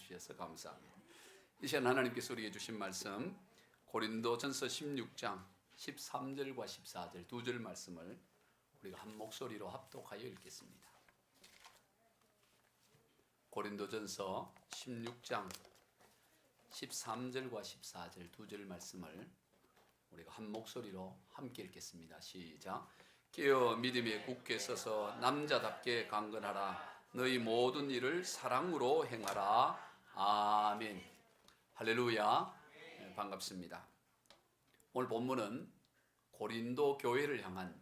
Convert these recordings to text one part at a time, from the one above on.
주셔서 감사합니다. 이 시간 하나님께서 우리에게 주신 말씀 고린도전서 16장 13절과 14절 두 절 말씀을 우리가 한 목소리로 합독하여 읽겠습니다. 고린도전서 16장 13절과 14절 두 절 말씀을 우리가 한 목소리로 함께 읽겠습니다. 시작. 깨어 믿음에 굳게 서서 남자답게 강건하라. 너희 모든 일을 사랑으로 행하라. 아멘. 할렐루야. 네, 반갑습니다. 오늘 본문은 고린도 교회를 향한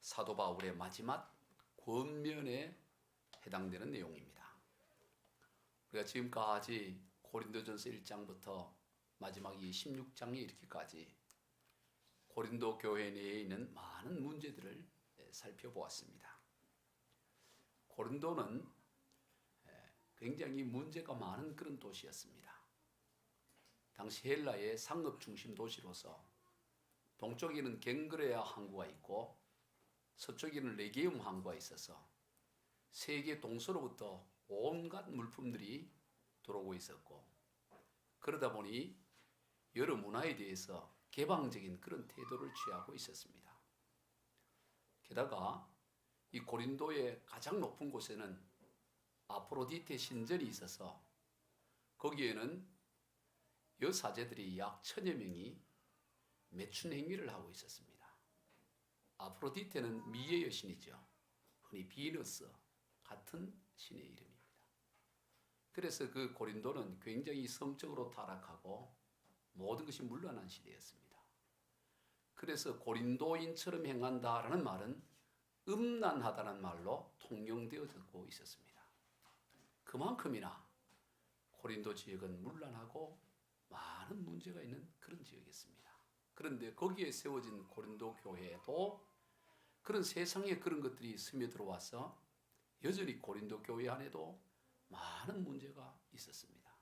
사도 바울의 마지막 권면에 해당되는 내용입니다. 우리가 지금까지 고린도전서 1장부터 마지막 이 16장에 이르기까지 고린도 교회 내에 있는 많은 문제들을 살펴보았습니다. 고린도는 굉장히 문제가 많은 그런 도시였습니다. 당시 헬라의 상업 중심 도시로서 동쪽에는 갱그레아 항구가 있고 서쪽에는 레게움 항구가 있어서 세계 동서로부터 온갖 물품들이 들어오고 있었고, 그러다 보니 여러 문화에 대해서 개방적인 그런 태도를 취하고 있었습니다. 게다가 이 고린도의 가장 높은 곳에는 아프로디테 신전이 있어서 거기에는 여사제들이 약 1000여 명이 매춘 행위를 하고 있었습니다. 아프로디테는 미의 여신이죠. 흔히 비너스 같은 신의 이름입니다. 그래서 그 고린도는 굉장히 성적으로 타락하고 모든 것이 문란한 시대였습니다. 그래서 고린도인처럼 행한다라는 말은 음란하다는 말로 통용되어지고 있었습니다. 그만큼이나 고린도 지역은 문란하고 많은 문제가 있는 그런 지역이었습니다. 그런데 거기에 세워진 고린도 교회도 그런 세상에 그런 것들이 스며들어와서 여전히 고린도 교회 안에도 많은 문제가 있었습니다.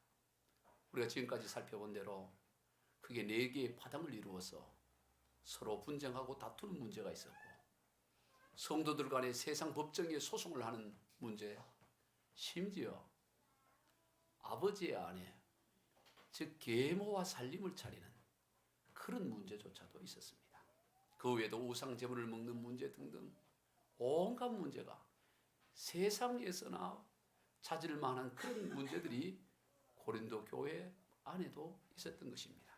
우리가 지금까지 살펴본 대로 크게 4개의 파당을 이루어서 서로 분쟁하고 다투는 문제가 있었고, 성도들 간에 세상 법정에 소송을 하는 문제, 심지어 아버지의 아내, 즉 계모와 살림을 차리는 그런 문제조차도 있었습니다. 그 외에도 우상 제물을 먹는 문제 등등 온갖 문제가 세상에서나 찾을 만한 그런 문제들이 고린도 교회 안에도 있었던 것입니다.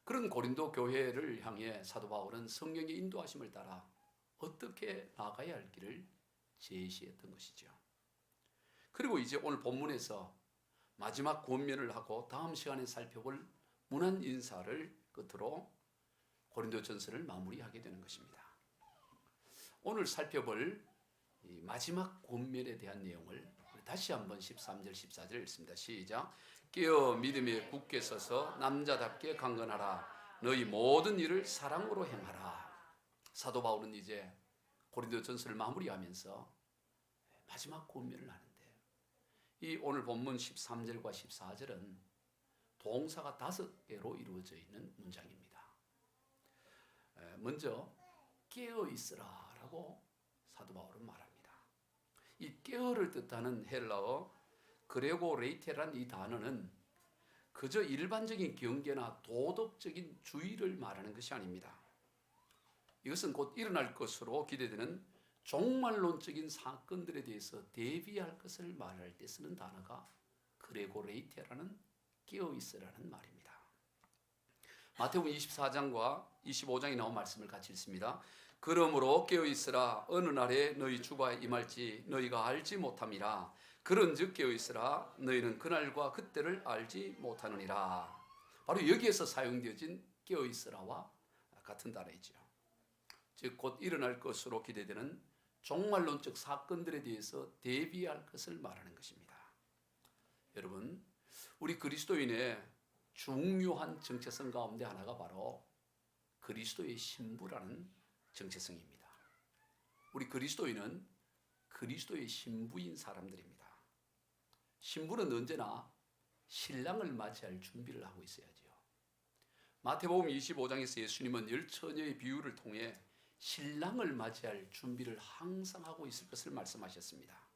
그런 고린도 교회를 향해 사도 바울은 성령의 인도하심을 따라 어떻게 나가야 할 길을 제시했던 것이죠. 그리고 이제 오늘 본문에서 마지막 권면을 하고 다음 시간에 살펴볼 문안 인사를 끝으로 고린도전서를 마무리하게 되는 것입니다. 오늘 살펴볼 이 마지막 권면에 대한 내용을 다시 한번 13절 14절 읽습니다. 시작. 깨어 믿음에 굳게 서서 남자답게 강건하라. 너희 모든 일을 사랑으로 행하라. 사도 바울은 이제 고린도전서를 마무리하면서 마지막 권면을 하는데, 이 오늘 본문 13절과 14절은 동사가 5개로 이루어져 있는 문장입니다. 먼저 깨어 있으라 라고 사도 바울은 말합니다. 이 깨어를 뜻하는 헬라어 그레고 레이테란 이 단어는 그저 일반적인 경계나 도덕적인 주의를 말하는 것이 아닙니다. 이것은 곧 일어날 것으로 기대되는 종말론적인 사건들에 대해서 대비할 것을 말할 때 쓰는 단어가 그레고 레이테라는 깨어있으라는 말입니다. 마태복음 24장과 25장에 나온 말씀을 같이 읽습니다. 그러므로 깨어있으라. 어느 날에 너희 주가 임할지 너희가 알지 못함이라. 그런즉 깨어있으라. 너희는 그날과 그때를 알지 못하느니라. 바로 여기에서 사용되어진 깨어있으라와 같은 단어이죠. 즉 곧 일어날 것으로 기대되는 종말론적 사건들에 대해서 대비할 것을 말하는 것입니다. 여러분, 우리 그리스도인의 중요한 정체성 가운데 하나가 바로 그리스도의 신부라는 정체성입니다. 우리 그리스도인은 그리스도의 신부인 사람들입니다. 신부는 언제나 신랑을 맞이할 준비를 하고 있어야죠. 마태복음 25장에서 예수님은 10처녀의 비유를 통해 신랑을 맞이할 준비를 항상 하고 있을 것을 말씀하셨습니다.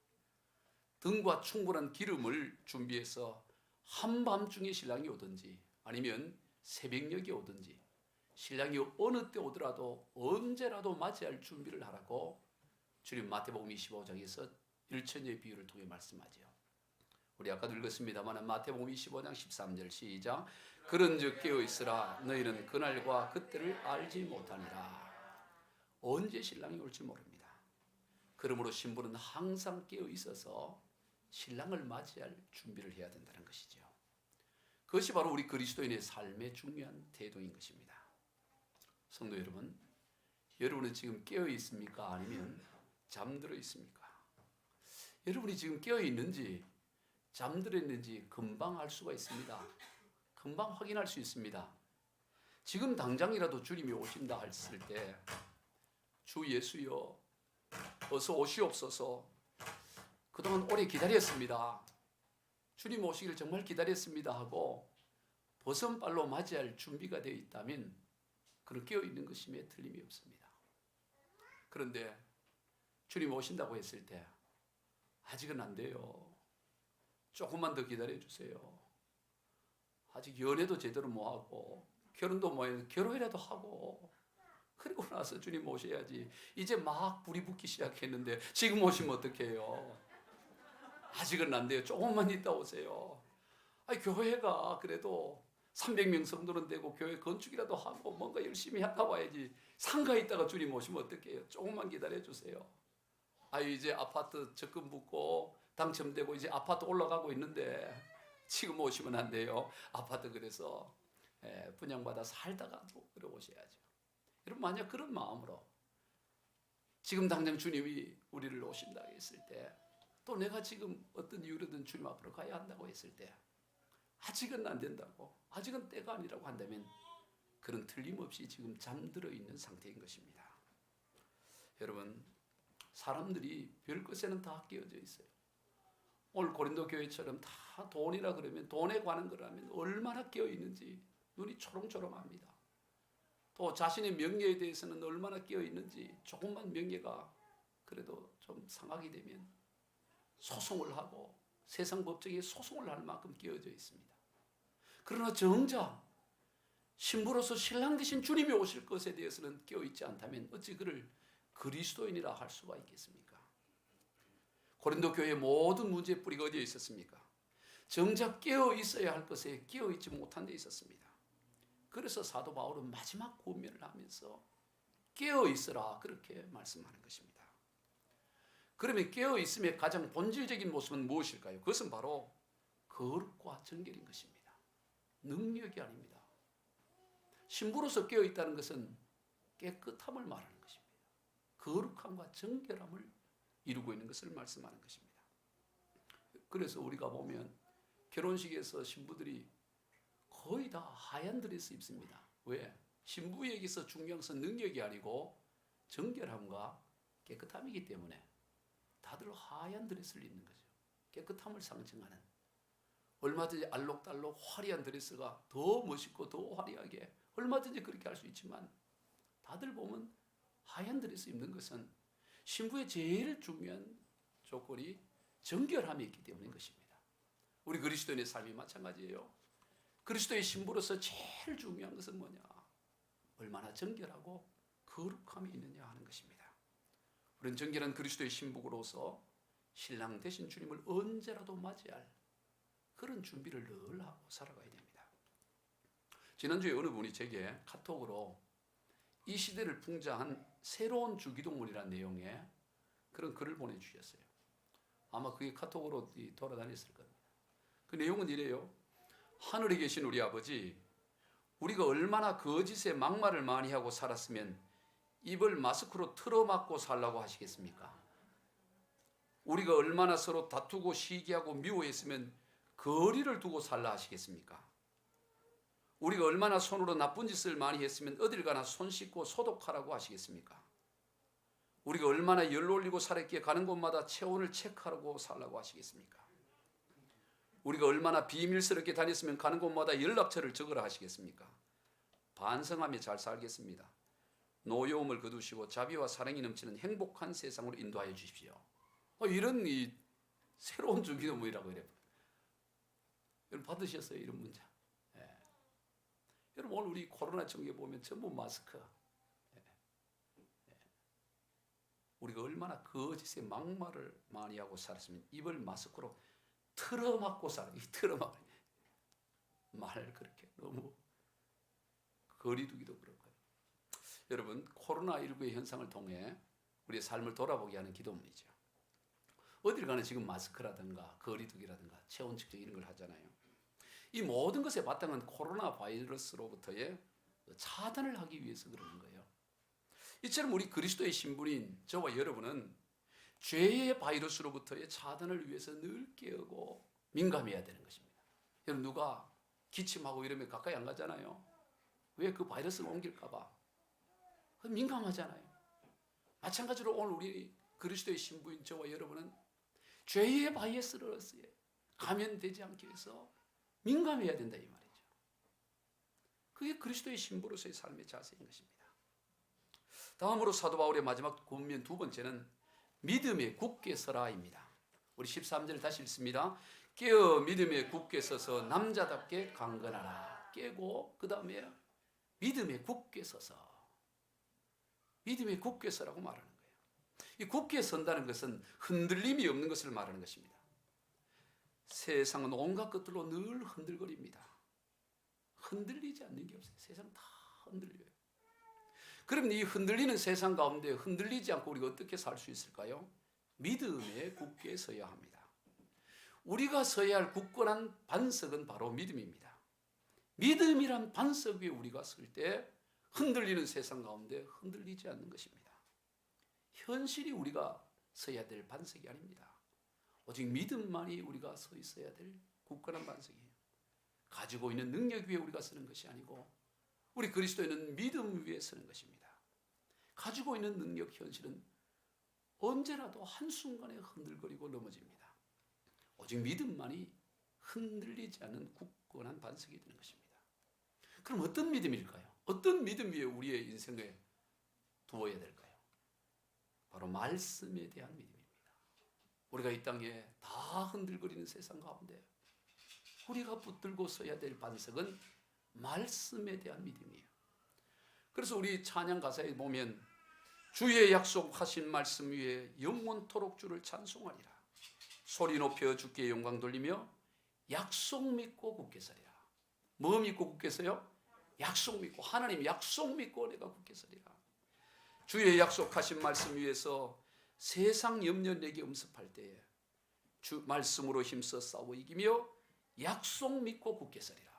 등과 충분한 기름을 준비해서 한밤중에 신랑이 오든지 아니면 새벽녘에 오든지 신랑이 어느 때 오더라도 언제라도 맞이할 준비를 하라고 주님 마태복음 25장에서 일천여의 비유를 통해 말씀하죠. 우리 아까도 읽었습니다만 마태복음 25장 13절 시작. 그런즉 깨어있으라 너희는 그날과 그때를 알지 못하니라. 언제 신랑이 올지 모릅니다. 그러므로 신부는 항상 깨어있어서 신랑을 맞이할 준비를 해야 된다는 것이죠. 그것이 바로 우리 그리스도인의 삶의 중요한 태도인 것입니다. 성도 여러분, 여러분은 지금 깨어 있습니까? 아니면 잠들어 있습니까? 여러분이 지금 깨어 있는지 잠들어 있는지 금방 알 수가 있습니다. 금방 확인할 수 있습니다. 지금 당장이라도 주님이 오신다 했을 때 주 예수여 어서 오시옵소서. 그동안 오래 기다렸습니다. 주님 오시기를 정말 기다렸습니다 하고 버선발로 맞이할 준비가 되어 있다면 그런 깨어있는 것임에 틀림이 없습니다. 그런데 주님 오신다고 했을 때 아직은 안 돼요. 조금만 더 기다려주세요. 아직 연애도 제대로 못하고 결혼도 못해서 결혼이라도 하고 그리고 나서 주님 오셔야지. 이제 막 불이 붙기 시작했는데 지금 오시면 어떡해요. 아직은 안 돼요. 조금만 있다 오세요. 아니, 교회가 그래도 300명 성도는 되고 교회 건축이라도 하고 뭔가 열심히 하다 와야지. 상가에 있다가 주님 오시면 어떡해요. 조금만 기다려주세요. 이제 아파트 적금 붙고 당첨되고 이제 아파트 올라가고 있는데 지금 오시면 안 돼요. 아파트 그래서 분양받아 살다가 또 들어오셔야죠. 여러분, 만약 그런 마음으로 지금 당장 주님이 우리를 오신다고 했을 때 또 내가 지금 어떤 이유로든 주님 앞으로 가야 한다고 했을 때 아직은 안 된다고, 아직은 때가 아니라고 한다면 그런 틀림없이 지금 잠들어 있는 상태인 것입니다. 여러분, 사람들이 별 것에는 다 깨어져 있어요. 오늘 고린도 교회처럼 다 돈이라 그러면, 돈에 관한 거라면 얼마나 깨어 있는지 눈이 초롱초롱합니다. 또 자신의 명예에 대해서는 얼마나 깨어 있는지, 조금만 명예가 그래도 좀 상하게 되면 소송을 하고 세상 법정에 소송을 할 만큼 깨어져 있습니다. 그러나 정작 신부로서 신랑 되신 주님이 오실 것에 대해서는 깨어 있지 않다면 어찌 그를 그리스도인이라 할 수가 있겠습니까? 고린도 교회의 모든 문제의 뿌리가 어디에 있었습니까? 정작 깨어 있어야 할 것에 깨어 있지 못한 데 있었습니다. 그래서 사도 바울은 마지막 권면을 하면서 깨어 있으라 그렇게 말씀하는 것입니다. 그러면 깨어 있음의 가장 본질적인 모습은 무엇일까요? 그것은 바로 거룩과 정결인 것입니다. 능력이 아닙니다. 신부로서 깨어 있다는 것은 깨끗함을 말하는 것입니다. 거룩함과 정결함을 이루고 있는 것을 말씀하는 것입니다. 그래서 우리가 보면 결혼식에서 신부들이 거의 다 하얀 드레스 입습니다. 왜? 신부에게서 중요한 것은 능력이 아니고 정결함과 깨끗함이기 때문에 다들 하얀 드레스를 입는 거죠. 깨끗함을 상징하는. 얼마든지 알록달록 화려한 드레스가 더 멋있고 더 화려하게 얼마든지 그렇게 할 수 있지만 다들 보면 하얀 드레스 입는 것은 신부의 제일 중요한 조건이 정결함이 있기 때문인 것입니다. 우리 그리스도인의 삶이 마찬가지예요. 그리스도의 신부로서 제일 중요한 것은 뭐냐? 얼마나 정결하고 거룩함이 있느냐 하는 것입니다. 우리는 정결한 그리스도의 신부로서 신랑 되신 주님을 언제라도 맞이할 그런 준비를 늘 하고 살아가야 됩니다. 지난주에 어느 분이 제게 카톡으로 이 시대를 풍자한 새로운 주기도문이라는 내용의 그런 글을 보내주셨어요. 아마 그게 카톡으로 돌아다녔을 겁니다. 그 내용은 이래요. 하늘에 계신 우리 아버지, 우리가 얼마나 거짓에 막말을 많이 하고 살았으면 입을 마스크로 틀어막고 살라고 하시겠습니까? 우리가 얼마나 서로 다투고 시기하고 미워했으면 거리를 두고 살라 하시겠습니까? 우리가 얼마나 손으로 나쁜 짓을 많이 했으면 어딜 가나 손 씻고 소독하라고 하시겠습니까? 우리가 얼마나 열 올리고 살았기에 가는 곳마다 체온을 체크하라고 살라고 하시겠습니까? 우리가 얼마나 비밀스럽게 다녔으면 가는 곳마다 연락처를 적으라 하시겠습니까? 반성하며 잘 살겠습니다. 노여움을 거두시고 자비와 사랑이 넘치는 행복한 세상으로 인도하여 주십시오. 이런 새로운 주기도문이라고 이래요. 여러분 받으셨어요? 이런 문자. 예. 여러분 오늘 우리 코로나 청에 보면 전부 마스크. 예. 예. 우리가 얼마나 거짓의 막말을 많이 하고 살았으면 입을 마스크로 틀어막고 살아요. 틀어막. 말 그렇게 너무 거리두기도 그렇고요. 여러분 코로나19의 현상을 통해 우리의 삶을 돌아보게 하는 기도문이죠. 어딜 가나 지금 마스크라든가 거리두기라든가 체온 측정 이런 걸 하잖아요. 이 모든 것의 바탕은 코로나 바이러스로부터의 차단을 하기 위해서 그러는 거예요. 이처럼 우리 그리스도의 신분인 저와 여러분은 죄의 바이러스로부터의 차단을 위해서 늘 깨우고 민감해야 되는 것입니다. 여러분 누가 기침하고 이러면 가까이 안 가잖아요. 왜? 그 바이러스가 옮길까 봐. 민감하잖아요. 마찬가지로 오늘 우리 그리스도의 신부인 저와 여러분은 죄의 바이러스에 감염되지 않기 위해서 민감해야 된다 이 말이죠. 그게 그리스도의 신부로서의 삶의 자세인 것입니다. 다음으로 사도 바울의 마지막 권면 두 번째는 믿음에 굳게 서라입니다. 우리 13절 다시 읽습니다. 깨어 믿음에 굳게 서서 남자답게 강건하라. 깨고 그 다음에 믿음에 굳게 서서, 믿음에 굳게 서라고 말하는 거예요. 이 굳게 선다는 것은 흔들림이 없는 것을 말하는 것입니다. 세상은 온갖 것들로 늘 흔들거립니다. 흔들리지 않는 게 없어요. 세상 다 흔들려요. 그럼 이 흔들리는 세상 가운데 흔들리지 않고 우리가 어떻게 살 수 있을까요? 믿음에 굳게 서야 합니다. 우리가 서야 할 굳건한 반석은 바로 믿음입니다. 믿음이란 반석 위에 우리가 설 때 흔들리는 세상 가운데 흔들리지 않는 것입니다. 현실이 우리가 서야 될 반석이 아닙니다. 오직 믿음만이 우리가 서 있어야 될 굳건한 반석이에요. 가지고 있는 능력 위에 우리가 서는 것이 아니고 우리 그리스도인은 믿음 위에 서는 것입니다. 가지고 있는 능력 현실은 언제라도 한순간에 흔들거리고 넘어집니다. 오직 믿음만이 흔들리지 않는 굳건한 반석이 되는 것입니다. 그럼 어떤 믿음일까요? 어떤 믿음 위에 우리의 인생에 두어야 될까요? 바로 말씀에 대한 믿음입니다. 우리가 이 땅에 다 흔들거리는 세상 가운데 우리가 붙들고 서야 될 반석은 말씀에 대한 믿음이에요. 그래서 우리 찬양 가사에 보면 주의 약속하신 말씀 위에 영원토록 주를 찬송하리라. 소리 높여 주께 영광 돌리며 약속 믿고 굳게 서리라. 뭐 믿고 굳게 서요? 약속 믿고, 하나님 약속 믿고 내가 굳게 서리라. 주의 약속하신 말씀 위에서 세상 염려 내게 음습할 때에 주 말씀으로 힘써 싸워 이기며 약속 믿고 굳게 서리라.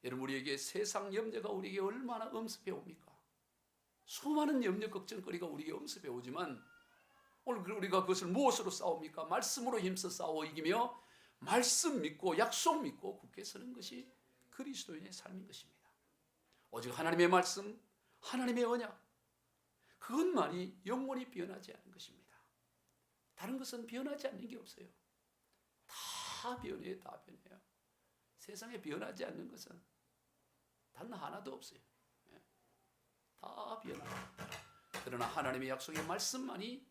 여러분 우리에게 세상 염려가 우리에게 얼마나 엄습해 옵니까? 수많은 염려 걱정거리가 우리에게 엄습해 오지만 오늘 우리가 그것을 무엇으로 싸웁니까? 말씀으로 힘써 싸워 이기며 말씀 믿고 약속 믿고 굳게 서는 것이 그리스도인의 삶인 것입니다. 오직 하나님의 말씀, 하나님의 언약, 그것만이 영원히 변하지 않는 것입니다. 다른 것은 변하지 않는 게 없어요. 다 변해요. 다 변해요. 세상에 변하지 않는 것은 단 하나도 없어요. 다 변해요. 그러나 하나님의 약속의 말씀만이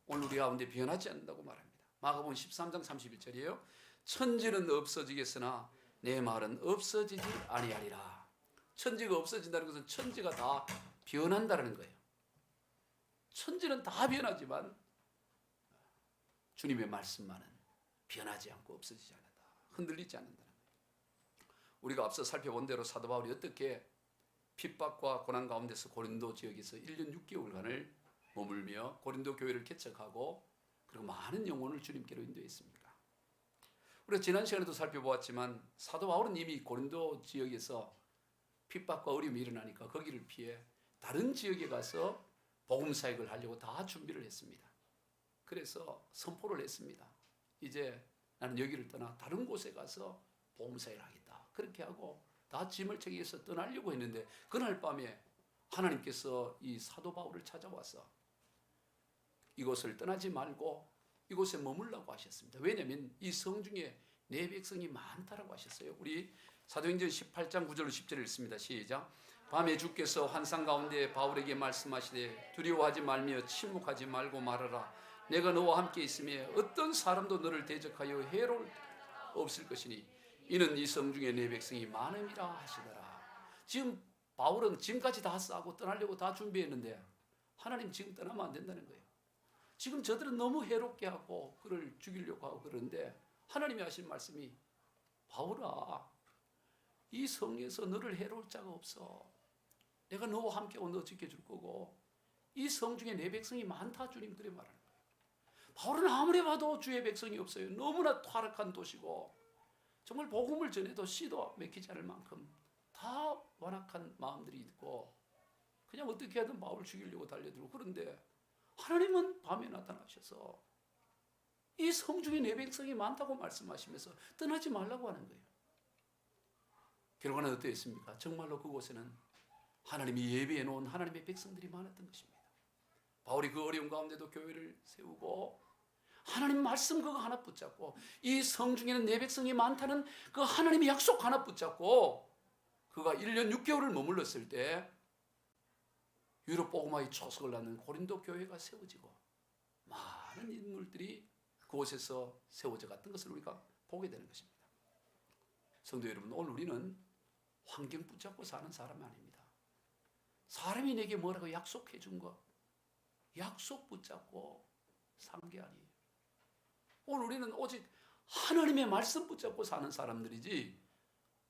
오늘 우리 가운데 변하지 않는다고 말합니다. 마가복음 13장 31절이에요. 천지는 없어지겠으나 내 말은 없어지지 아니하리라. 천지가 없어진다는 것은 천지가 다 변한다는 거예요. 천지는 다 변하지만 주님의 말씀만은 변하지 않고 없어지지 않는다. 흔들리지 않는다는 거예요. 우리가 앞서 살펴본 대로 사도 바울이 어떻게 핍박과 고난 가운데서 고린도 지역에서 1년 6개월간을 머물며 고린도 교회를 개척하고 그리고 많은 영혼을 주님께로 인도했습니까? 우리가 지난 시간에도 살펴보았지만 사도 바울은 이미 고린도 지역에서 핍박과 어려움이 일어나니까 거기를 피해 다른 지역에 가서 복음 사역을 하려고 다 준비를 했습니다. 그래서 선포를 했습니다. 이제 나는 여기를 떠나 다른 곳에 가서 복음 사역을 하겠다. 그렇게 하고 다 짐을 챙겨서 떠나려고 했는데 그날 밤에 하나님께서 이 사도 바울을 찾아와서 이곳을 떠나지 말고 이곳에 머물라고 하셨습니다. 왜냐하면 이 성 중에 내 백성이 많다라고 하셨어요. 우리 사도행전 18장 9절로 10절을 읽습니다. 시작. 밤에 주께서 환상 가운데 바울에게 말씀하시되 두려워하지 말며 침묵하지 말고 말하라. 내가 너와 함께 있음에 어떤 사람도 너를 대적하여 해로울 없을 것이니 이는 이 성중에 내 백성이 많음이라 하시더라. 지금 바울은 지금까지 다 싸고 떠나려고 다 준비했는데 하나님 지금 떠나면 안 된다는 거예요. 지금 저들은 너무 해롭게 하고 그를 죽이려고 하고 그러는데 하나님이 하신 말씀이 바울아, 이 성에서 너를 해로울 자가 없어. 내가 너와 함께하고 너 지켜줄 거고 이 성 중에 내 백성이 많다. 주님 그래 말하는 거예요. 바울은 아무리 봐도 주의 백성이 없어요. 너무나 타락한 도시고 정말 복음을 전해도 씨도 맥히지 않을 만큼 다 완악한 마음들이 있고 그냥 어떻게 하든 바울을 죽이려고 달려들고 그런데 하나님은 밤에 나타나셔서 이 성 중에 내 백성이 많다고 말씀하시면서 떠나지 말라고 하는 거예요. 결과는 어떠했습니까? 정말로 그곳에는 하나님이 예비해 놓은 하나님의 백성들이 많았던 것입니다. 바울이 그 어려운 가운데도 교회를 세우고 하나님 말씀 그거 하나 붙잡고 이 성 중에는 내 백성이 많다는 그 하나님의 약속 하나 붙잡고 그가 1년 6개월을 머물렀을 때 유럽 복음화의 초석을 낳는 고린도 교회가 세워지고 많은 인물들이 그곳에서 세워져 갔던 것을 우리가 보게 되는 것입니다. 성도 여러분, 오늘 우리는 환경 붙잡고 사는 사람이 아닙니다. 사람이 내게 뭐라고 약속해 준 것, 약속 붙잡고 산 게 아니에요. 오늘 우리는 오직 하나님의 말씀 붙잡고 사는 사람들이지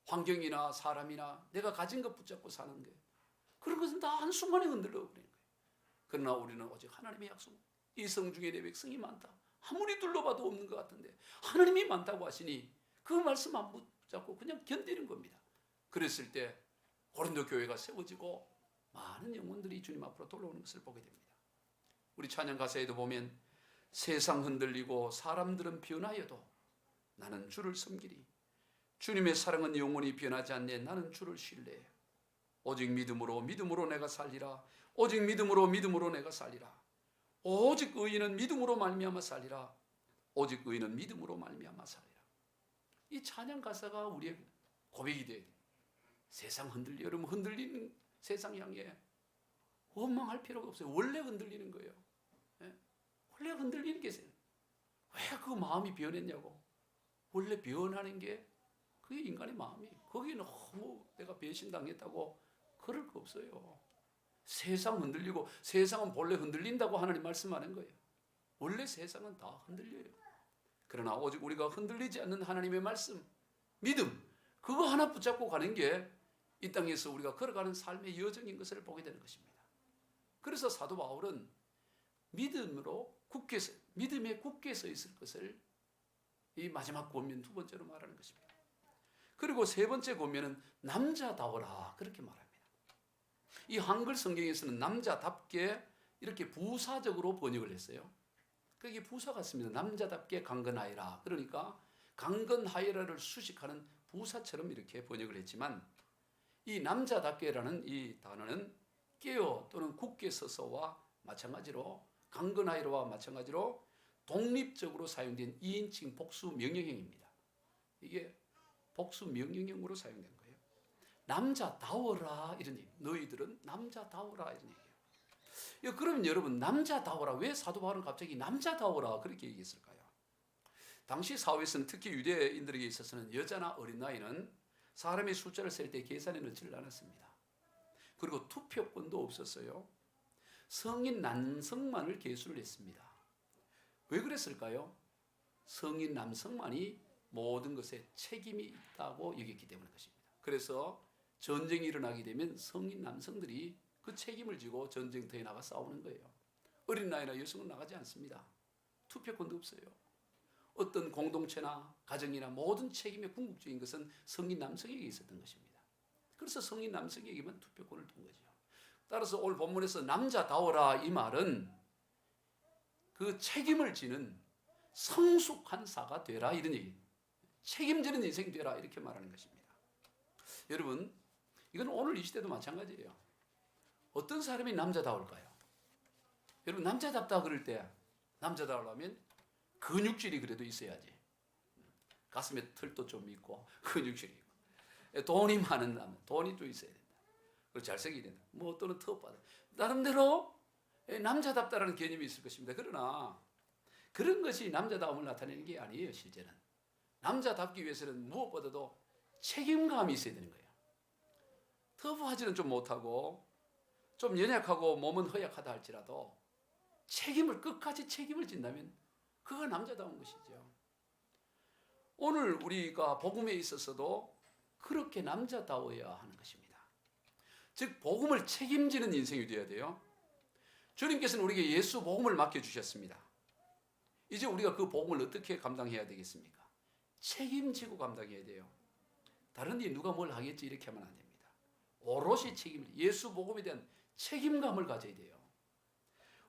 환경이나 사람이나 내가 가진 것 붙잡고 사는 게 그런 것은 다 한순간에 흔들려 버리는 거예요. 그러나 우리는 오직 하나님의 약속, 이 성 중에 내 백성이 많다. 아무리 둘러봐도 없는 것 같은데 하나님이 많다고 하시니 그 말씀 안 붙잡고 그냥 견디는 겁니다. 그랬을 때 고린도 교회가 세워지고 많은 영혼들이 주님 앞으로 돌아오는 것을 보게 됩니다. 우리 찬양 가사에도 보면 세상 흔들리고 사람들은 변하여도 나는 주를 섬기리. 주님의 사랑은 영원히 변하지 않네. 나는 주를 신뢰해. 오직 믿음으로 내가 살리라. 오직 믿음으로 내가 살리라. 오직 의인은 믿음으로 말미암아 살리라. 오직 의인은 믿음으로 말미암아 살리라. 이 찬양 가사가 우리의 고백이 돼야 돼요. 세상 여러분 흔들리는 세상 향해 원망할 필요가 없어요. 원래 흔들리는 거예요. 원래 흔들리는 게 왜 그 마음이 변했냐고. 원래 변하는 게 그게 인간의 마음이에요. 거기 너무 내가 배신당했다고 그럴 거 없어요. 세상 흔들리고 세상은 본래 흔들린다고 하나님 말씀하는 거예요. 원래 세상은 다 흔들려요. 그러나 오직 우리가 흔들리지 않는 하나님의 말씀, 믿음, 그거 하나 붙잡고 가는 게 이 땅에서 우리가 걸어가는 삶의 여정인 것을 보게 되는 것입니다. 그래서 사도 바울은 믿음에 굳게 서 있을 것을 이 마지막 권면 두 번째로 말하는 것입니다. 그리고 세 번째 권면은 남자다워라 그렇게 말합니다. 이 한글 성경에서는 남자답게 이렇게 부사적으로 번역을 했어요. 그게 부사 같습니다. 남자답게 강건하여라. 그러니까 강건하여라를 수식하는 부사처럼 이렇게 번역을 했지만 이 남자답게라는 이 단어는 깨어 또는 굳게 서서와 마찬가지로 강건하여라와 마찬가지로 독립적으로 사용된 2인칭 복수 명령형입니다. 이게 복수 명령형으로 사용된 거예요. 남자다워라 이런 얘기. 너희들은 남자다워라 이런 얘기예요. 그러면 여러분 남자다워라 왜 사도 바울은 갑자기 남자다워라 그렇게 얘기했을까요? 당시 사회에서는 특히 유대인들에게 있어서는 여자나 어린 나이는 사람의 숫자를 셀 때 계산에 넣지를 않았습니다. 그리고 투표권도 없었어요. 성인 남성만을 계수를 했습니다. 왜 그랬을까요? 성인 남성만이 모든 것에 책임이 있다고 여겼기 때문인 것입니다. 그래서 전쟁이 일어나게 되면 성인 남성들이 그 책임을 지고 전쟁터에 나가 싸우는 거예요. 어린 나이나 여성은 나가지 않습니다. 투표권도 없어요. 어떤 공동체나 가정이나 모든 책임의 궁극적인 것은 성인 남성에게 있었던 것입니다. 그래서 성인 남성에게만 투표권을 둔 거죠. 따라서 오늘 본문에서 남자다워라 이 말은 그 책임을 지는 성숙한 사가 되라 이런 얘기. 책임지는 인생이 되라 이렇게 말하는 것입니다. 여러분 이건 오늘 이 시대도 마찬가지예요. 어떤 사람이 남자다울까요? 여러분 남자답다 그럴 때 남자다우려면 근육질이 그래도 있어야지. 가슴에 털도 좀 있고 근육질이 있고 돈이 많은 남자, 돈이 또 있어야 된다. 그리고 잘생겨야 된다. 뭐 또는 턱받아. 나름대로 남자답다라는 개념이 있을 것입니다. 그러나 그런 것이 남자다움을 나타내는 게 아니에요. 실제는 남자답기 위해서는 무엇보다도 책임감이 있어야 되는 거예요. 터프하지는 좀 못하고 좀 연약하고 몸은 허약하다 할지라도 끝까지 책임을 진다면 그가 남자다운 것이죠. 오늘 우리가 복음에 있어서도 그렇게 남자다워야 하는 것입니다. 즉 복음을 책임지는 인생이 되어야 돼요. 주님께서는 우리에게 예수 복음을 맡겨주셨습니다. 이제 우리가 그 복음을 어떻게 감당해야 되겠습니까? 책임지고 감당해야 돼요. 다른 데 누가 뭘 하겠지 이렇게 하면 안 됩니다. 오롯이 예수 복음에 대한 책임감을 가져야 돼요.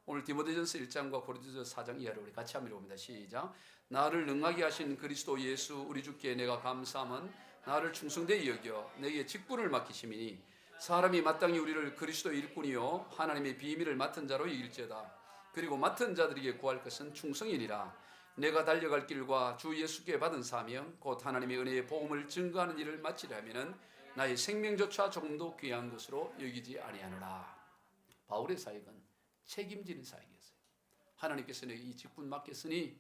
오늘 디모데전서 1장과 고린도전서 4장 이하를 우리 같이 한번 읽어봅니다. 시작. 나를 능하게 하신 그리스도 예수 우리 주께 내가 감사함은 나를 충성되이 여겨 내게 직분을 맡기심이니 사람이 마땅히 우리를 그리스도 일꾼이요 하나님의 비밀을 맡은 자로 여길지어다. 그리고 맡은 자들에게 구할 것은 충성이니라. 내가 달려갈 길과 주 예수께 받은 사명 곧 하나님의 은혜의 복음을 증거하는 일을 마치려 하면은 나의 생명조차 조금도 귀한 것으로 여기지 아니하노라. 바울의 사역은 책임지는 사역이었어요. 하나님께서 내게 이 직분 맡겼으니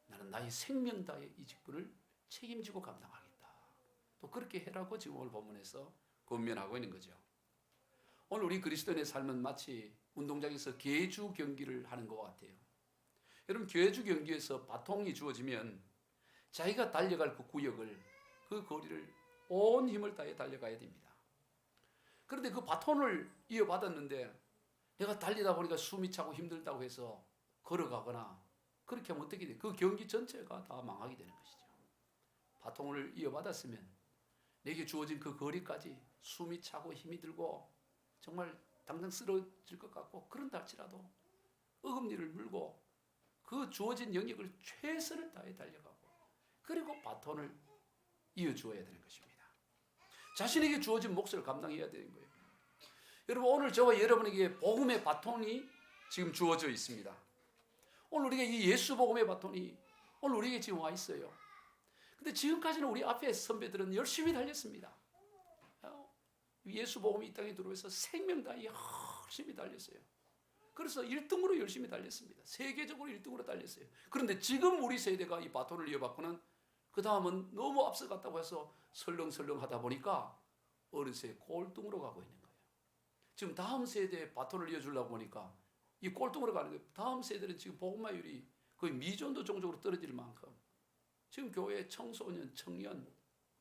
나는 나의 생명 다해 이 직분을 책임지고 감당하겠다. 또 그렇게 해라고 지금 오늘 본문에서 권면하고 있는 거죠. 오늘 우리 그리스도인의 삶은 마치 운동장에서 계주 경기를 하는 것 같아요. 여러분 계주 경기에서 바통이 주어지면 자기가 달려갈 그 구역을 그 거리를 온 힘을 다해 달려가야 됩니다. 그런데 그 바톤을 이어받았는데 내가 달리다 보니까 숨이 차고 힘들다고 해서 걸어가거나 그렇게 하면 어떻게 돼요? 그 경기 전체가 다 망하게 되는 것이죠. 바통을 이어받았으면 내게 주어진 그 거리까지 숨이 차고 힘이 들고 정말 당장 쓰러질 것 같고 그런다 할지라도 어금니를 물고 그 주어진 영역을 최선을 다해 달려가고 그리고 바톤을 이어주어야 되는 것입니다. 자신에게 주어진 몫을 감당해야 되는 거예요. 여러분 오늘 저와 여러분에게 복음의 바톤이 지금 주어져 있습니다. 오늘 우리가 이 예수 복음의 바톤이 오늘 우리에게 지금 와 있어요. 근데 지금까지는 우리 앞에 선배들은 열심히 달렸습니다. 예수 복음이 이 땅에 들어와서 생명 다해 열심히 달렸어요. 그래서 1등으로 열심히 달렸습니다. 세계적으로 1등으로 달렸어요. 그런데 지금 우리 세대가 이 바톤을 이어받고는 그 다음은 너무 앞서갔다고 해서 설렁설렁 하다 보니까 어느새 꼴등으로 가고 있는 거예요. 지금 다음 세대에 바톤을 이어주려고 보니까 이 꼴등으로 가는 거예요. 다음 세대는 지금 복음화율이 거의 미전도 종족으로 떨어질 만큼 지금 교회 청소년, 청년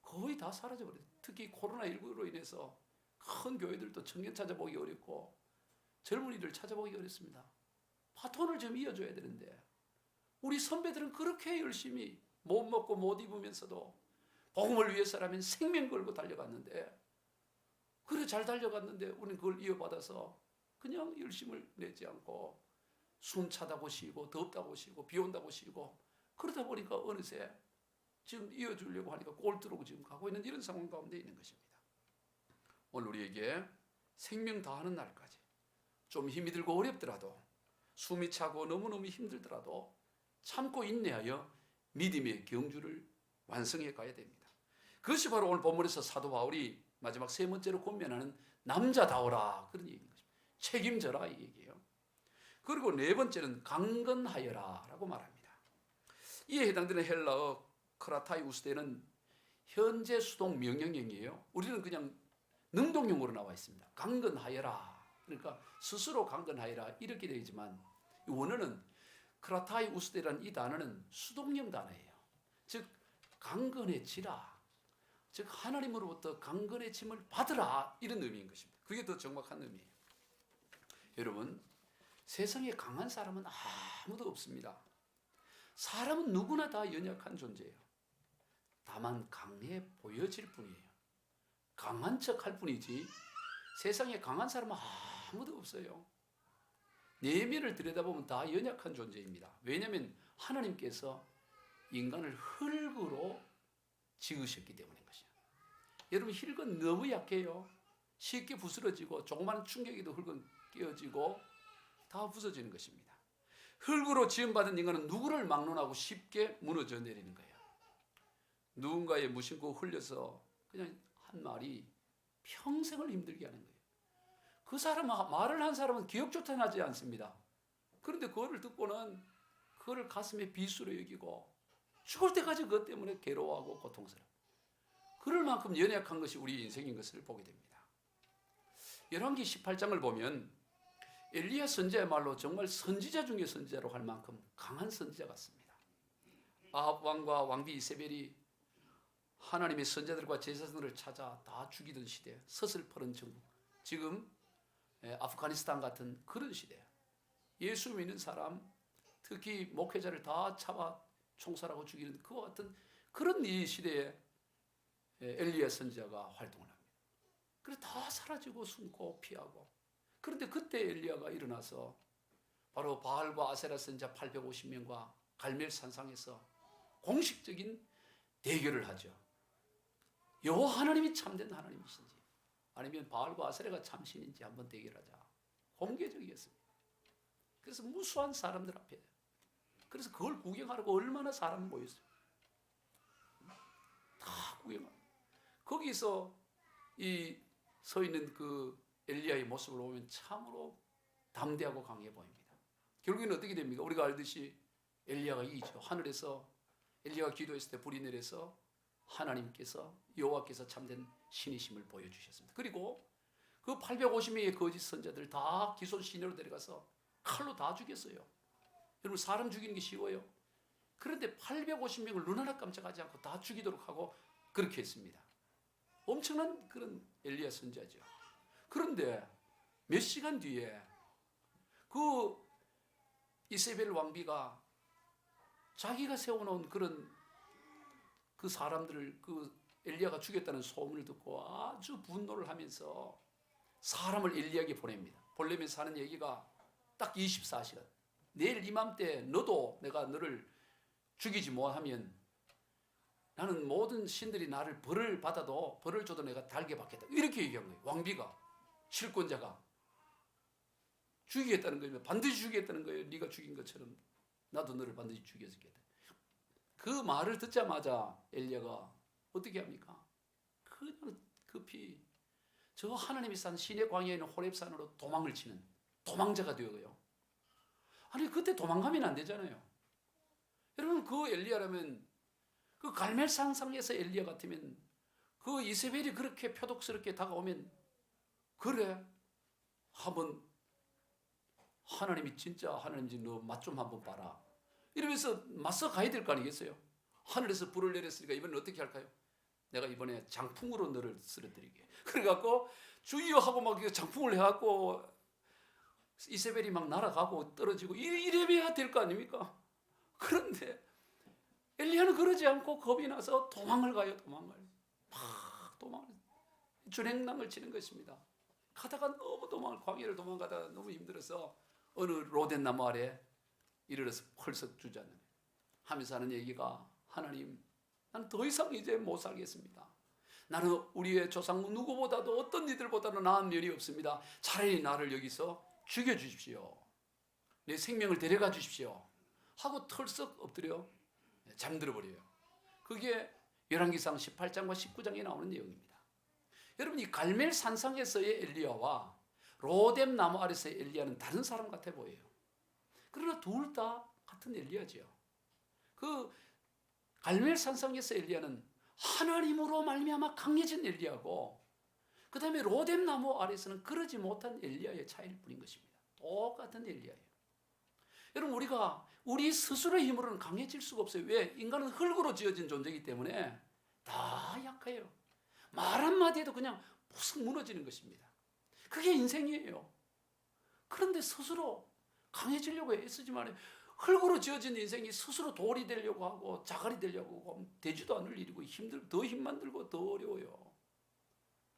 거의 다 사라져버려요. 특히 코로나19로 인해서 큰 교회들도 청년 찾아보기 어렵고 젊은이들 찾아보기 어렵습니다. 바톤을 좀 이어줘야 되는데 우리 선배들은 그렇게 열심히 못 먹고 못 입으면서도 복음을 위해서라면 생명 걸고 달려갔는데 그래 잘 달려갔는데 우리는 그걸 이어받아서 그냥 열심을 내지 않고 숨차다고 쉬고 덥다고 쉬고 비 온다고 쉬고 그러다 보니까 어느새 지금 이어주려고 하니까 꼴등으로 지금 가고 있는 이런 상황 가운데 있는 것입니다. 오늘 우리에게 생명 다하는 날까지 좀 힘이 들고 어렵더라도 숨이 차고 너무너무 힘들더라도 참고 인내하여 믿음의 경주를 완성해 가야 됩니다. 그것이 바로 오늘 본문에서 사도 바울이 마지막 세 번째로 권면하는 남자다워라 그런 얘기인 것입니다. 책임져라 이 얘기예요. 그리고 네 번째는 강건하여라 라고 말합니다. 이에 해당되는 헬라어 크라타이우스대는 현재 수동 명령형이에요. 우리는 그냥 능동형으로 나와 있습니다. 강건하여라. 그러니까 스스로 강건하여라 이렇게 되지만 원어는 크라타이우스대라는 이 단어는 수동형 단어예요. 즉 강건해지라. 즉 하나님으로부터 강건해짐을 받으라 이런 의미인 것입니다. 그게 더 정확한 의미예요. 여러분 세상에 강한 사람은 아무도 없습니다. 사람은 누구나 다 연약한 존재예요. 다만 강해 보여질 뿐이에요. 강한 척 할 뿐이지 세상에 강한 사람은 아무도 없어요. 내면을 들여다보면 다 연약한 존재입니다. 왜냐하면 하나님께서 인간을 흙으로 지으셨기 때문인 것이에요. 여러분 흙은 너무 약해요. 쉽게 부스러지고 조그마한 충격에도 흙은 깨어지고 다 부서지는 것입니다. 흙으로 지음받은 인간은 누구를 막론하고 쉽게 무너져 내리는 거예요. 누군가의 무심코 흘려서 그냥 한 말이 평생을 힘들게 하는 거예요. 그 사람 말을 한 사람은 기억조차 나지 않습니다. 그런데 그거를 듣고는 그거를 가슴에 비수로 여기고 죽을 때까지 그것 때문에 괴로워하고 고통스러워. 그럴 만큼 연약한 것이 우리 인생인 것을 보게 됩니다. 열왕기 18장을 보면 엘리야 선지자야말로 정말 선지자 중에 선지자로 할 만큼 강한 선지자 같습니다. 아합 왕과 왕비 이세벨이 하나님의 선지자들과 제사장들을 찾아 다 죽이던 시대, 서슬퍼런 정부, 지금 아프가니스탄 같은 그런 시대, 예수 믿는 사람, 특히 목회자를 다 잡아 총살하고 죽이는 그와 같은 그런 이 시대에 엘리야 선지자가 활동을 합니다. 그래서 다 사라지고 숨고 피하고. 그런데 그때 엘리야가 일어나서 바로 바알과 아세라 선지자 850명과 갈멜 산상에서 공식적인 대결을 하죠. 여호와 하나님이 참된 하나님이신지 아니면 바알과 아세라가 참신인지 한번 대결하자. 공개적이었습니다. 그래서 무수한 사람들 앞에, 그래서 그걸 구경하려고 얼마나 사람이 모였어요. 다 구경하고 거기서 이 서 있는 그 엘리야의 모습을 보면 참으로 담대하고 강해 보입니다. 결국에는 어떻게 됩니까? 우리가 알듯이 엘리야가 이기죠. 하늘에서 엘리야가 기도했을 때 불이 내려서 하나님께서 여호와께서 참된 신이심을 보여주셨습니다. 그리고 그 850명의 거짓 선자들 다 기손 시내로 데려가서 칼로 다 죽였어요. 여러분 사람 죽이는 게 쉬워요? 그런데 850명을 눈 하나 깜짝하지 않고 다 죽이도록 하고 그렇게 했습니다. 엄청난 그런 엘리야 선지자죠. 그런데 몇 시간 뒤에 그 이세벨 왕비가 자기가 세워놓은 그런 그 사람들을 그 엘리야가 죽였다는 소문을 듣고 아주 분노를 하면서 사람을 엘리야에게 보냅니다. 보내면서 하는 얘기가 딱 24시간. 내일 이맘때 너도 내가 너를 죽이지 못하면 나는 모든 신들이 나를 벌을 받아도 벌을 줘도 내가 달게 받겠다. 이렇게 얘기한 거예요. 왕비가, 실권자가 죽이겠다는 거예요. 반드시 죽이겠다는 거예요. 네가 죽인 것처럼 나도 너를 반드시 죽여주겠다. 그 말을 듣자마자 엘리야가 어떻게 합니까? 그냥 급히 저 하나님이 산 시내 광야에 있는 호렙산으로 도망을 치는 도망자가 되어요. 아니 그때 도망가면 안 되잖아요. 여러분 그 엘리야라면 그 갈멜산상에서 엘리야 같으면 그 이세벨이 그렇게 표독스럽게 다가오면 그래 한번 하나님이 진짜 하나님인지 너 맛 좀 한번 봐라 이러면서 맞서 가야 될 거 아니겠어요? 하늘에서 불을 내렸으니까 이번엔 어떻게 할까요? 내가 이번에 장풍으로 너를 쓰러뜨리게. 그래갖고 주의여 하고 막 장풍을 해갖고 이세벨이 막 날아가고 떨어지고 이래야 될 거 아닙니까? 그런데 엘리야는 그러지 않고 겁이 나서 도망을 가요. 도망을 준행랑을 치는 것입니다. 가다가 너무 광야를 도망가다가 너무 힘들어서 어느 로덴 나무 아래 이르러서 펄썩 주저앉는 하면서 하는 얘기가 하나님 나는 더 이상 이제 못 살겠습니다. 나는 우리의 조상 누구보다도 어떤 이들보다도 나은 면이 없습니다. 차라리 나를 여기서 죽여주십시오. 내 생명을 데려가 주십시오. 하고 털썩 엎드려 잠들어 버려요. 그게 열왕기상 18장과 19장에 나오는 내용입니다. 여러분 이 갈멜 산상에서의 엘리야와 로뎀 나무 아래서의 엘리야는 다른 사람 같아 보여요. 그러나 둘 다 같은 엘리야죠. 그 갈멜 산상에서 엘리야는 하나님으로 말미암아 강해진 엘리야고 그 다음에 로뎀 나무 아래서는 그러지 못한 엘리야의 차이일 뿐인 것입니다. 똑같은 엘리야예요. 여러분 우리가 우리 스스로의 힘으로는 강해질 수가 없어요. 왜? 인간은 흙으로 지어진 존재이기 때문에 다 약해요. 말 한마디에도 그냥 푹 무너지는 것입니다. 그게 인생이에요. 그런데 스스로 강해지려고 애쓰지 말아요. 흙으로 지어진 인생이 스스로 돌이 되려고 하고 자갈이 되려고 하고 되지도 않을 일이고 더 힘만 들고 더 어려워요.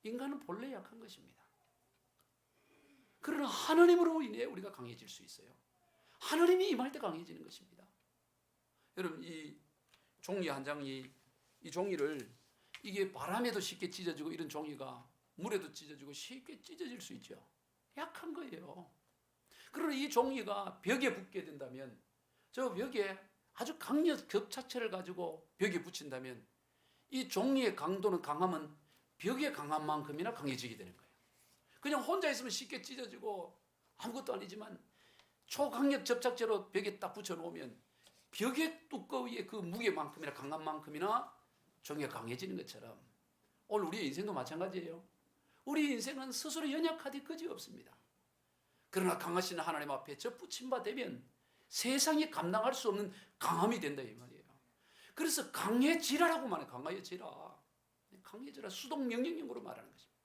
인간은 본래 약한 것입니다. 그러나 하나님으로 인해 우리가 강해질 수 있어요. 하나님이 임할 때 강해지는 것입니다. 여러분 이 종이 한 장이 이 종이를 이게 바람에도 쉽게 찢어지고 이런 종이가 물에도 찢어지고 쉽게 찢어질 수 있죠. 약한 거예요. 그러나 이 종이가 벽에 붙게 된다면 저 벽에 아주 강력 겹차체를 가지고 벽에 붙인다면 이 종이의 강도는 강하면 벽의 강한 만큼이나 강해지게 되는 거예요. 그냥 혼자 있으면 쉽게 찢어지고 아무것도 아니지만 초강력 접착제로 벽에 딱 붙여놓으면 벽의 두꺼위의 그 무게만큼이나 강함만큼이나 종이가 강해지는 것처럼 오늘 우리의 인생도 마찬가지예요. 우리 인생은 스스로 연약하디 그지없습니다. 그러나 강하신 하나님 앞에 접붙임 바 되면 세상이 감당할 수 없는 강함이 된다 이 말이에요. 그래서 강해지라라고 말해. 강해지라. 강해지라. 수동 명령형으로 말하는 것입니다.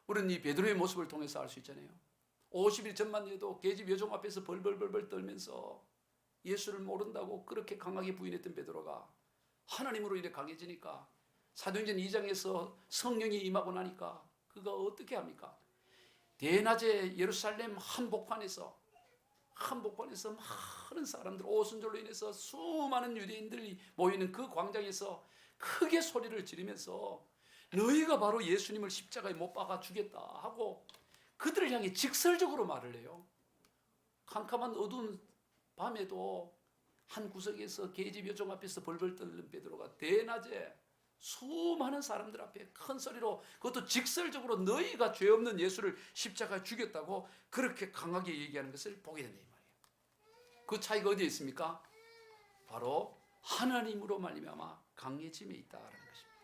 우리는 이 베드로의 모습을 통해서 알 수 있잖아요. 50일 전만 해도 계집 여종 앞에서 벌벌벌벌 떨면서 예수를 모른다고 그렇게 강하게 부인했던 베드로가 하나님으로 인해 강해지니까 사도행전 2장에서 성령이 임하고 나니까 그가 어떻게 합니까? 대낮에 예루살렘 한복판에서 많은 사람들, 오순절로 인해서 수많은 유대인들이 모이는 그 광장에서 크게 소리를 지르면서 너희가 바로 예수님을 십자가에 못 박아 주겠다 하고 그들을 향해 직설적으로 말을 해요. 캄캄한 어두운 밤에도 한 구석에서 계집 여종 앞에서 벌벌 떨는 베드로가 대낮에 수많은 사람들 앞에 큰 소리로 그것도 직설적으로 너희가 죄 없는 예수를 십자가에 죽였다고 그렇게 강하게 얘기하는 것을 보게 된다 이 말이에요. 그 차이가 어디에 있습니까? 바로 하나님으로 말미암아 강해짐에 있다라는 것입니다.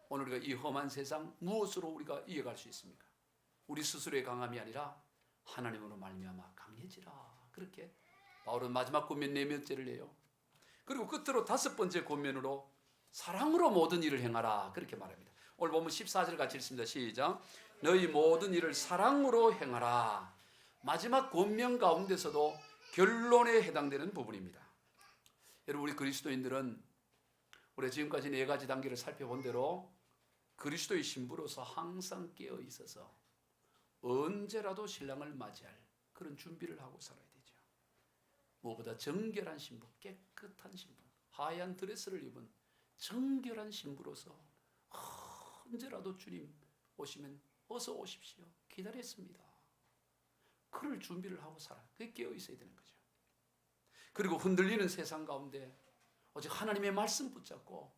오늘 우리가 이 험한 세상 무엇으로 우리가 이어갈 수 있습니까? 우리 스스로의 강함이 아니라 하나님으로 말미암아 강해지라. 그렇게 바울은 마지막 권면 4번째를 해요. 그리고 끝으로 5번째 권면으로 사랑으로 모든 일을 행하라 그렇게 말합니다. 오늘 보면 14절 같이 읽습니다. 시작. 너희 모든 일을 사랑으로 행하라. 마지막 권면 가운데서도 결론에 해당되는 부분입니다. 여러분 우리 그리스도인들은 우리 지금까지 4가지 단계를 살펴본 대로 그리스도의 신부로서 항상 깨어 있어서 언제라도 신랑을 맞이할 그런 준비를 하고 살아야 되죠. 무엇보다 정결한 신부, 깨끗한 신부, 하얀 드레스를 입은 정결한 신부로서 언제라도 주님 오시면 어서 오십시오. 기다렸습니다. 그럴 준비를 하고 살아요. 그게 깨어 있어야 되는 거죠. 그리고 흔들리는 세상 가운데 오직 하나님의 말씀 붙잡고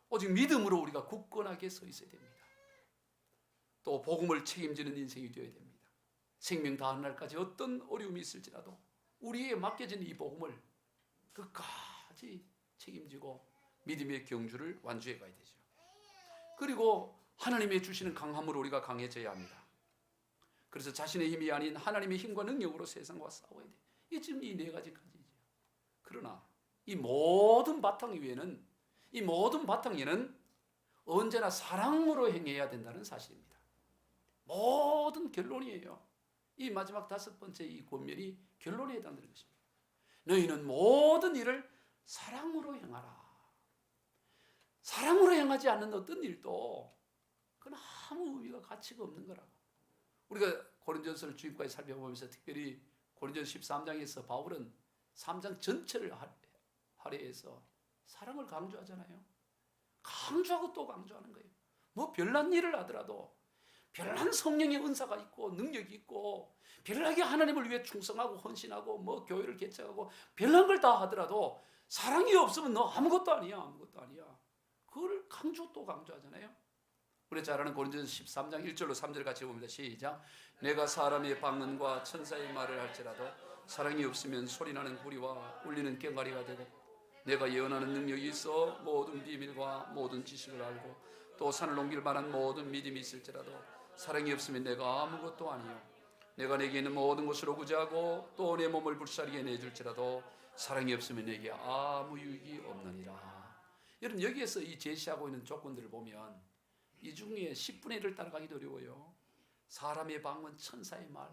오직 믿음으로 우리가 굳건하게 서 있어야 됩니다. 또 복음을 책임지는 인생이 되어야 됩니다. 생명 다한 날까지 어떤 어려움이 있을지라도 우리에게 맡겨진 이 복음을 끝까지 책임지고 믿음의 경주를 완주해 가야 되죠. 그리고 하나님의 주시는 강함으로 우리가 강해져야 합니다. 그래서 자신의 힘이 아닌 하나님의 힘과 능력으로 세상과 싸워야 돼요. 이 지금 이 4가지까지죠. 그러나 이 모든 바탕 위에는 언제나 사랑으로 행해야 된다는 사실입니다. 모든 결론이에요. 이 마지막 5번째 이 권면이 결론에 해당되는 것입니다. 너희는 모든 일을 사랑으로 행하라. 사랑으로 행하지 않는 어떤 일도 그건 아무 의미가 가치가 없는 거라고. 우리가 고린도전서를 주입까지 살펴보면서 특별히 고린도전서 13장에서 바울은 3장 전체를 할애해서 사랑을 강조하잖아요. 강조하고 또 강조하는 거예요. 뭐 별난 일을 하더라도 별난 성령의 은사가 있고 능력이 있고 별나게 하나님을 위해 충성하고 헌신하고 뭐 교회를 개척하고 별난 걸 다 하더라도 사랑이 없으면 너 아무것도 아니야. 그걸 또 강조하잖아요. 우리 잘 아는 고린도전서 13장 1절로 3절 같이 봅니다. 시작. 내가 사람의 방언과 천사의 말을 할지라도 사랑이 없으면 소리나는 구리와 울리는 꽹과리가 되고 내가 예언하는 능력이 있어 모든 비밀과 모든 지식을 알고 또 산을 옮길 만한 모든 믿음이 있을지라도 사랑이 없으면 내가 아무것도 아니요 내가 내게 있는 모든 것을 오구제하고 또 내 몸을 불사르게 내줄지라도 사랑이 없으면 내게 아무 유익이 없느니라. 여러분 여기에서 이 제시하고 있는 조건들을 보면 이 중에 10분의 1을 따라가기도 어려워요. 사람의 방언, 천사의 말.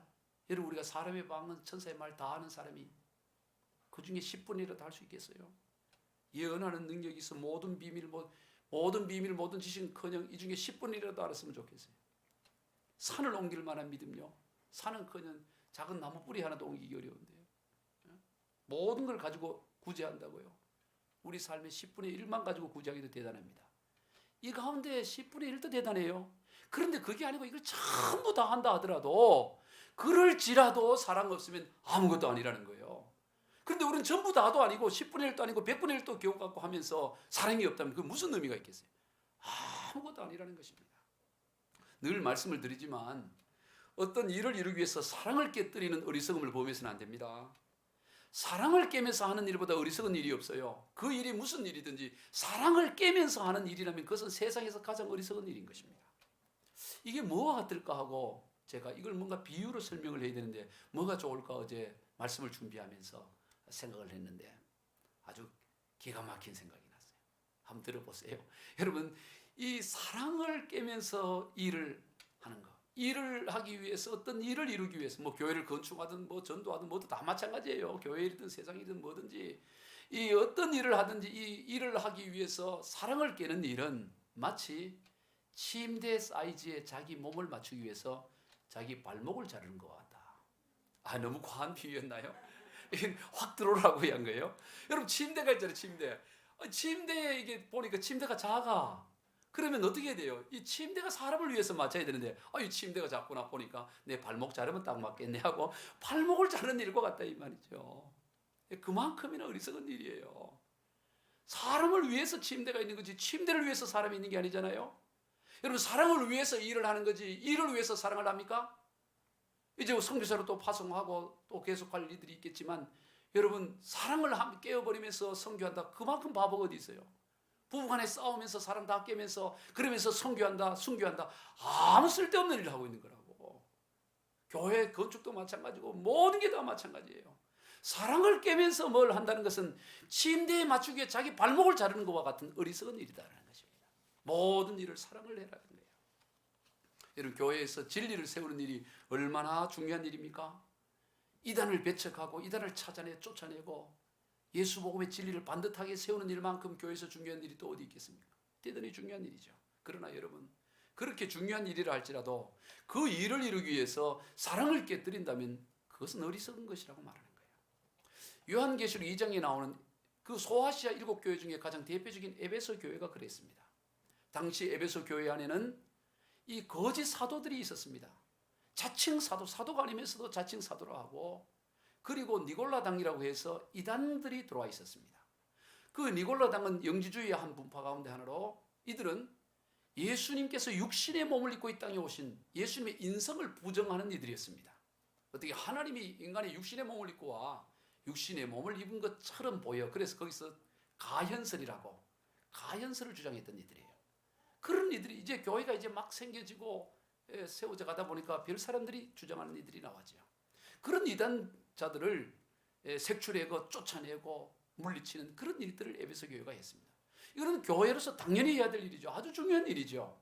여러분 우리가 사람의 방언, 천사의 말 다 하는 사람이 그 중에 10분의 1을 다 할 수 있겠어요? 예언하는 능력이 있어 모든 비밀, 모든 지식은커녕 이 중에 10분의 1이라도 알았으면 좋겠어요. 산을 옮길 만한 믿음요. 산은커녕 작은 나무 뿌리 하나도 옮기기 어려운데요. 모든 걸 가지고 구제한다고요. 우리 삶의 10분의 1만 가지고 구제하기도 대단합니다. 이 가운데 10분의 1도 대단해요. 그런데 그게 아니고 이걸 전부 다 한다 하더라도 그럴지라도 사랑 없으면 아무것도 아니라는 거예요. 그런데 우리는 전부 다도 아니고 10분의 1도 아니고 100분의 1도 겨우 갖고 하면서 사랑이 없다면 그 무슨 의미가 있겠어요? 아무것도 아니라는 것입니다. 늘 말씀을 드리지만 어떤 일을 이루기 위해서 사랑을 깨뜨리는 어리석음을 범해서는 안 됩니다. 사랑을 깨면서 하는 일보다 어리석은 일이 없어요. 그 일이 무슨 일이든지 사랑을 깨면서 하는 일이라면 그것은 세상에서 가장 어리석은 일인 것입니다. 이게 뭐와 같을까 하고 제가 이걸 뭔가 비유로 설명을 해야 되는데 뭐가 좋을까 어제 말씀을 준비하면서 생각을 했는데 아주 기가 막힌 생각이 났어요. 한번 들어보세요. 여러분, 이 사랑을 깨면서 일을 하는 거, 일을 하기 위해서, 어떤 일을 이루기 위해서, 뭐 교회를 건축하든 뭐 전도하든 뭐든 다 마찬가지예요. 교회이든 세상이든 뭐든지 이 어떤 일을 하든지 이 일을 하기 위해서 사랑을 깨는 일은 마치 침대 사이즈에 자기 몸을 맞추기 위해서 자기 발목을 자르는 것 같다. 아, 너무 과한 비유였나요? 확 들어오라고 한 거예요. 여러분, 침대가 있잖아요. 침대에 이게 보니까 침대가 작아. 그러면 어떻게 돼요? 이 침대가 사람을 위해서 맞춰야 되는데 이 침대가 작구나 보니까 내 발목 자르면 딱 맞겠네 하고 발목을 자르는 일과 같다 이 말이죠. 그만큼이나 어리석은 일이에요. 사람을 위해서 침대가 있는 거지 침대를 위해서 사람이 있는 게 아니잖아요. 여러분, 사랑을 위해서 일을 하는 거지 일을 위해서 사랑을 합니까? 이제 선교사로 또 파송하고 또 계속할 일들이 있겠지만 여러분, 사랑을 깨어버리면서 선교한다, 그만큼 바보가 어디 있어요? 부부간에 싸우면서 사람 다 깨면서 그러면서 선교한다 순교한다, 아무 쓸데없는 일을 하고 있는 거라고. 교회 건축도 마찬가지고 모든 게 다 마찬가지예요. 사랑을 깨면서 뭘 한다는 것은 침대에 맞추기 위해 자기 발목을 자르는 것과 같은 어리석은 일이다라는 것입니다. 모든 일을 사랑을 해라는 거예요. 여러분, 교회에서 진리를 세우는 일이 얼마나 중요한 일입니까? 이단을 배척하고 이단을 찾아내 쫓아내고 예수 복음의 진리를 반듯하게 세우는 일만큼 교회에서 중요한 일이 또 어디 있겠습니까? 대단히 중요한 일이죠. 그러나 여러분, 그렇게 중요한 일이라 할지라도 그 일을 이루기 위해서 사랑을 깨뜨린다면 그것은 어리석은 것이라고 말하는 거예요. 요한계시록 2장에 나오는 그 소아시아 7교회 중에 가장 대표적인 에베소 교회가 그랬습니다. 당시 에베소 교회 안에는 이 거짓 사도들이 있었습니다. 자칭 사도가 아니면서도 자칭 사도라 하고, 그리고 니골라당이라고 해서 이단들이 들어와 있었습니다. 그 니골라당은 영지주의의 한 분파 가운데 하나로 이들은 예수님께서 육신의 몸을 입고 이 땅에 오신 예수님의 인성을 부정하는 이들이었습니다. 어떻게 하나님이 인간의 육신의 몸을 입고 와 육신의 몸을 입은 것처럼 보여. 그래서 거기서 가현설이라고 가현설을 주장했던 이들이에요. 그런 이들이 이제 교회가 이제 막 생겨지고 세워져 가다 보니까 별 사람들이 주장하는 이들이 나왔죠. 그런 이단자들을 색출하고 쫓아내고 물리치는 그런 일들을 에베소 교회가 했습니다. 이거는 교회로서 당연히 해야 될 일이죠. 아주 중요한 일이죠.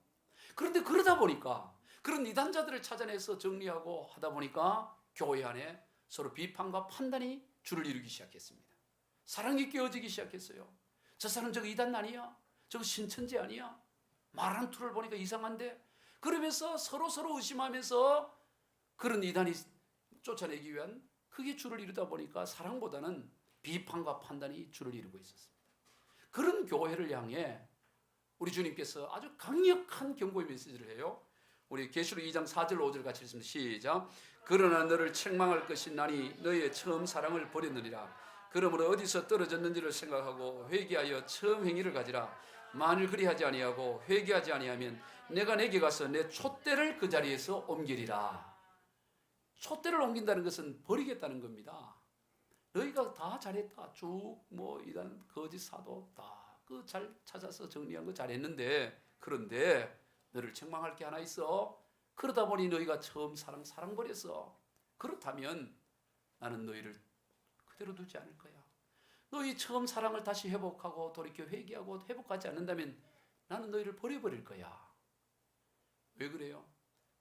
그런데 그러다 보니까 그런 이단자들을 찾아내서 정리하고 하다 보니까 교회 안에 서로 비판과 판단이 줄을 이루기 시작했습니다. 사랑이 깨어지기 시작했어요. 저 사람 저거 이단 아니야? 저거 신천지 아니야? 말하는 투를 보니까 이상한데? 그러면서 서로 의심하면서 그런 이단이 쫓아내기 위한 그게 줄을 이루다 보니까 사랑보다는 비판과 판단이 줄을 이루고 있었습니다. 그런 교회를 향해 우리 주님께서 아주 강력한 경고의 메시지를 해요. 우리 계시록 2장 4절 5절 같이 읽습니다. 시작. 그러나 너를 책망할 것이 나니 너의 처음 사랑을 버렸느니라. 그러므로 어디서 떨어졌는지를 생각하고 회개하여 처음 행위를 가지라. 만일 그리하지 아니하고 회개하지 아니하면 내가 내게 가서 내 촛대를 그 자리에서 옮기리라. 촛대를 옮긴다는 것은 버리겠다는 겁니다. 너희가 다 잘했다. 쭉 이단 거짓 사도 다 그 잘 찾아서 정리한 거 잘했는데, 그런데 너를 책망할 게 하나 있어. 그러다 보니 너희가 처음 사랑 버렸어. 그렇다면 나는 너희를 그대로 두지 않을 거야. 너희 처음 사랑을 다시 회복하고 돌이켜 회개하고 회복하지 않는다면 나는 너희를 버려버릴 거야. 왜 그래요?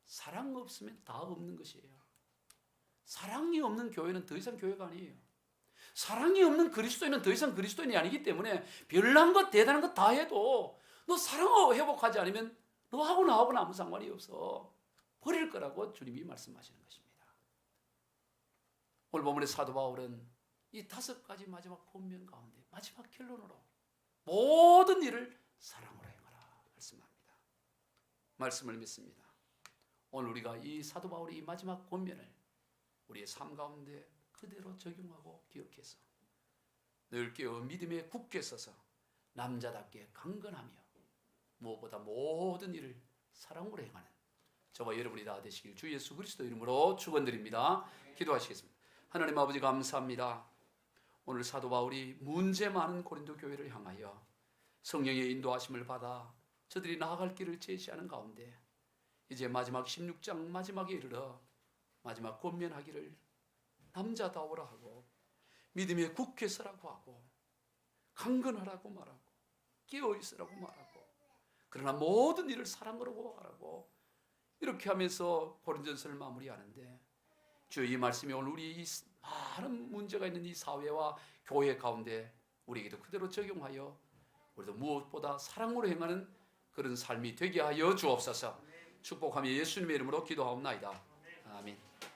사랑 없으면 다 없는 것이에요. 사랑이 없는 교회는 더 이상 교회가 아니에요. 사랑이 없는 그리스도인은 더 이상 그리스도인이 아니기 때문에 별난 것 대단한 것 다 해도 너 사랑을 회복하지 않으면 너하고 나하고는 아무 상관이 없어. 버릴 거라고 주님이 말씀하시는 것입니다. 오늘 본문의 사도 바울은 이 5가지 마지막 본면 가운데 마지막 결론으로 모든 일을 사랑으로 행하라 말씀합니다. 말씀을 믿습니다. 오늘 우리가 이 사도 바울의 이 마지막 본면을 우리의 삶 가운데 그대로 적용하고 기억해서 늘 깨어 믿음에 굳게 서서 남자답게 강건하며 무엇보다 모든 일을 사랑으로 행하는 저와 여러분이 다 되시길 주 예수 그리스도 이름으로 축원드립니다. 기도하시겠습니다. 하나님 아버지 감사합니다. 오늘 사도 바울이 문제 많은 고린도 교회를 향하여 성령의 인도하심을 받아 저들이 나아갈 길을 제시하는 가운데 이제 마지막 16장 마지막에 이르러 마지막 권면하기를 남자다우라 하고 믿음의 굳게 서라고 하고 강건하라고 말하고 깨어있으라고 말하고 그러나 모든 일을 사랑으로 하라고 이렇게 하면서 고린전서를 마무리하는데 주의 이 말씀이 오늘 우리 이 많은 문제가 있는 이 사회와 교회 가운데 우리에게도 그대로 적용하여 우리도 무엇보다 사랑으로 행하는 그런 삶이 되게 하여 주옵소서. 축복하며 예수님의 이름으로 기도하옵나이다. 아멘.